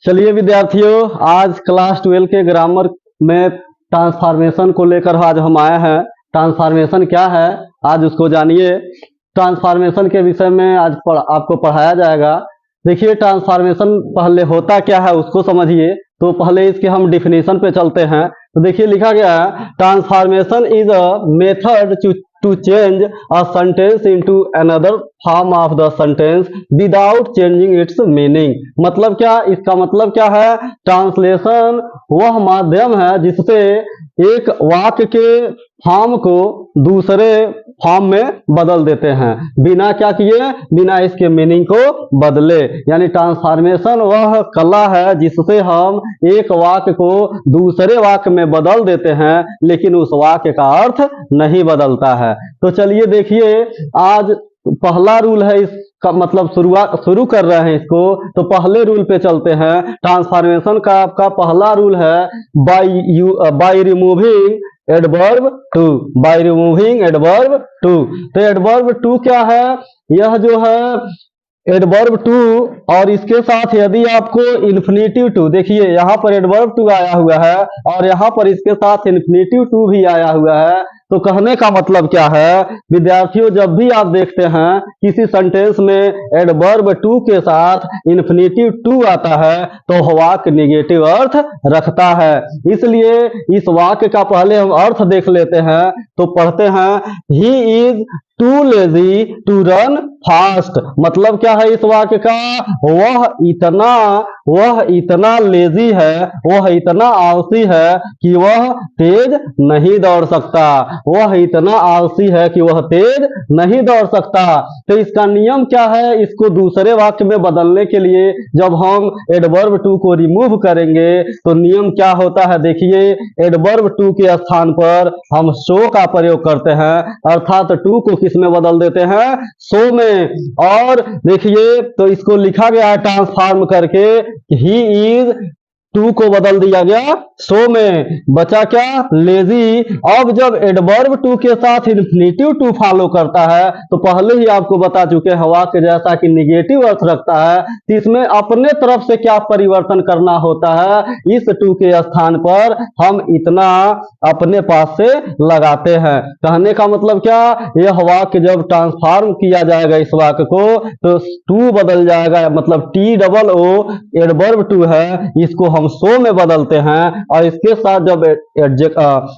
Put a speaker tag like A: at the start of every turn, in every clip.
A: चलिए विद्यार्थियों, आज क्लास 12 के ग्रामर में ट्रांसफॉर्मेशन को लेकर आज हम आए हैं। ट्रांसफॉर्मेशन क्या है आज उसको जानिए। ट्रांसफॉर्मेशन के विषय में आज आपको पढ़ाया जाएगा। देखिए, ट्रांसफॉर्मेशन पहले होता क्या है उसको समझिए। तो पहले इसके हम डिफिनीशन पे चलते हैं। तो देखिए लिखा गया है, transformation is a method to change a sentence into another form of the sentence without changing its meaning। मतलब क्या, इसका मतलब क्या है? ट्रांसलेशन वह माध्यम है जिससे एक वाक्य के फॉर्म को दूसरे फॉर्म में बदल देते हैं, बिना क्या किए, बिना इसके मीनिंग को बदले। यानी ट्रांसफॉर्मेशन वह कला है जिससे हम एक वाक्य को दूसरे वाक्य में बदल देते हैं, लेकिन उस वाक्य का अर्थ नहीं बदलता है। तो चलिए देखिए, आज पहला रूल है इसका, मतलब शुरू कर रहे हैं इसको। तो पहले रूल पे चलते हैं। ट्रांसफॉर्मेशन का आपका पहला रूल है by removing adverb too. By removing adverb too. तो एडवर्ब टू क्या है? यह जो है एडवर्ब टू और इसके साथ यदि आपको इन्फिनेटिव टू, देखिए यहाँ पर एडवर्ब टू आया हुआ है और यहाँ पर इसके साथ इन्फिनेटिव टू भी आया हुआ है। तो कहने का मतलब क्या है विद्यार्थियों, जब भी आप देखते हैं किसी सेंटेंस में एडवर्ब टू के साथ इन्फिनेटिव टू आता है तो वाक्य निगेटिव अर्थ रखता है। इसलिए इस वाक्य का पहले हम अर्थ देख लेते हैं। तो पढ़ते हैं, he is too lazy to run fast. मतलब क्या है इस वाक्य का? वह इतना लेजी है, वह इतना आलसी है कि वह तेज नहीं दौड़ सकता। वह इतना आलसी है कि वह तेज नहीं दौड़ सकता। तो इसका नियम क्या है? इसको दूसरे वाक्य में बदलने के लिए जब हम एडवर्ब टू को रिमूव करेंगे तो नियम क्या होता है? देखिए, एडवर्ब टू के स्थान पर हम सो का प्रयोग करते हैं, अर्थात टू को किस में बदल देते हैं? सो में। और देखिए, तो इसको लिखा गया है ट्रांसफॉर्म करके, ही इज टू को बदल दिया गया सो में, बचा क्या? लेजी। अब जब एडवर्ब टू के साथ इन्फिनेटिव टू फॉलो करता है तो पहले ही आपको बता चुके हैं वाक्य जैसा कि निगेटिव अर्थ रखता है, तो इसमें अपने तरफ से क्या परिवर्तन करना होता है? इस टू के स्थान पर हम इतना अपने पास से लगाते हैं। कहने का मतलब क्या? यह वाक्य जब ट्रांसफॉर्म किया जाएगा इस वाक्य को तो टू बदल जाएगा, मतलब T double O adverb too है, इसको हम सो में बदलते हैं और इसके साथ जब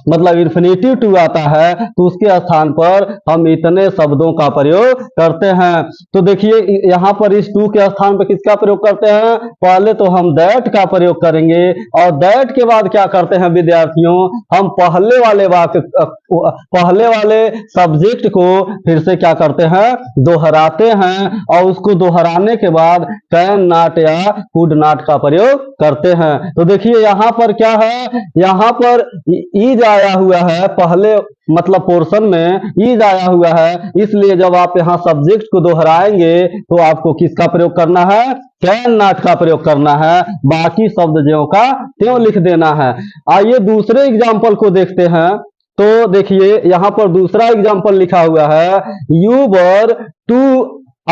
A: मतलब इन्फिनेटिव टू आता है तो उसके स्थान पर हम इतने शब्दों का प्रयोग करते हैं। तो देखिए यहाँ पर इस टू के स्थान पर किसका प्रयोग करते हैं? पहले तो हम दैट का प्रयोग करेंगे और दैट के बाद क्या करते हैं विद्यार्थियों? हम पहले वाले सब्जेक्ट को फिर से क्या करते हैं? दोहराते हैं और उसको दोहराने के बाद कैन नॉट या कुड नॉट का प्रयोग करते हैं। तो देखिए यहाँ पर क्या है? यहाँ पर ईज आया हुआ है, पहले मतलब पोर्शन में ईज आया हुआ है, इसलिए जब आप यहाँ सब्जेक्ट को दोहराएंगे तो आपको किसका प्रयोग करना है? कैन नॉट का प्रयोग करना है। बाकी शब्द ज्यों का त्यों लिख देना है। आइए दूसरे एग्जाम्पल को देखते हैं। तो देखिए यहाँ पर दूसरा एग्जाम्पल लिखा हुआ है, you were too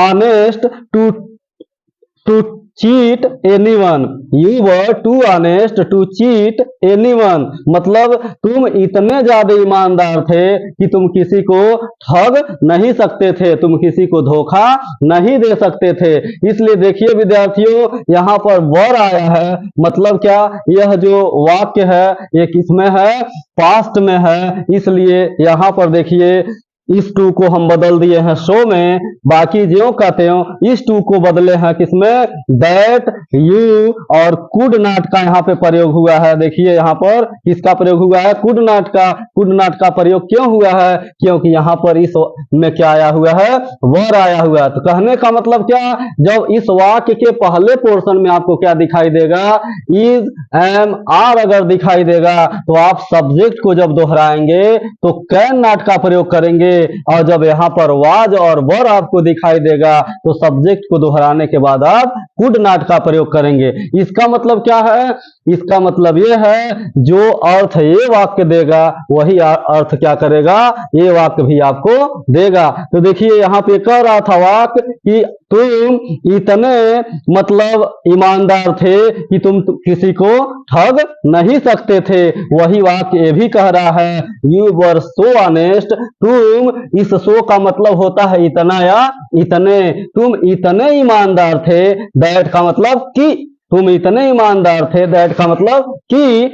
A: honest to cheat anyone. You were too honest to cheat anyone. मतलब तुम इतने ज्यादा ईमानदार थे कि तुम किसी को ठग नहीं सकते थे, तुम किसी को धोखा नहीं दे सकते थे। इसलिए देखिए विद्यार्थियों, यहाँ पर वर आया है, मतलब क्या? यह जो वाक्य है ये किसमें है? पास्ट में है। इसलिए यहाँ पर देखिए इस टू को हम बदल दिए हैं सो में, बाकी ज्यों का त्यों इस टू को बदले हैं किसमें? दैट, यू और कुड नॉट का यहाँ पे प्रयोग हुआ है। देखिए यहाँ पर किसका प्रयोग हुआ है? कुड नॉट का। कुड नॉट का प्रयोग क्यों हुआ है? क्योंकि यहाँ पर इस में क्या आया हुआ है? वर आया हुआ है। तो कहने का मतलब क्या? जब इस वाक्य के पहले पोर्शन में आपको क्या दिखाई देगा? इज, एम, आर अगर दिखाई देगा तो आप सब्जेक्ट को जब दोहराएंगे तो कैन नॉट का प्रयोग करेंगे, और जब यहाँ पर वाज और वर आपको दिखाई देगा तो सब्जेक्ट को दोहराने के बाद आप कुड नॉट का प्रयोग करेंगे। इसका मतलब क्या है? इसका मतलब ये है जो अर्थ ये वाक्य देगा वही अर्थ क्या करेगा, ये वाक्य भी आपको देगा। तो देखिए यहाँ पे कह रहा था वाक्य कि तुम इतने मतलब ईमानदार थे कि तुम किसी को ठग नहीं सकते थे। वही वाक्य ये भी कह रहा है यू वर सो ऑनेस्ट, तुम, इस सो का मतलब होता है इतना या इतने, तुम इतने ईमानदार थे, दैट का मतलब कि, तुम इतने ईमानदार थे, दैट का मतलब कि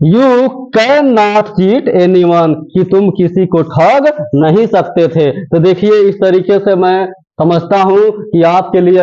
A: you can not cheat anyone, कि तुम किसी को ठग नहीं सकते थे। तो देखिए इस तरीके से मैं समझता हूं कि आपके लिए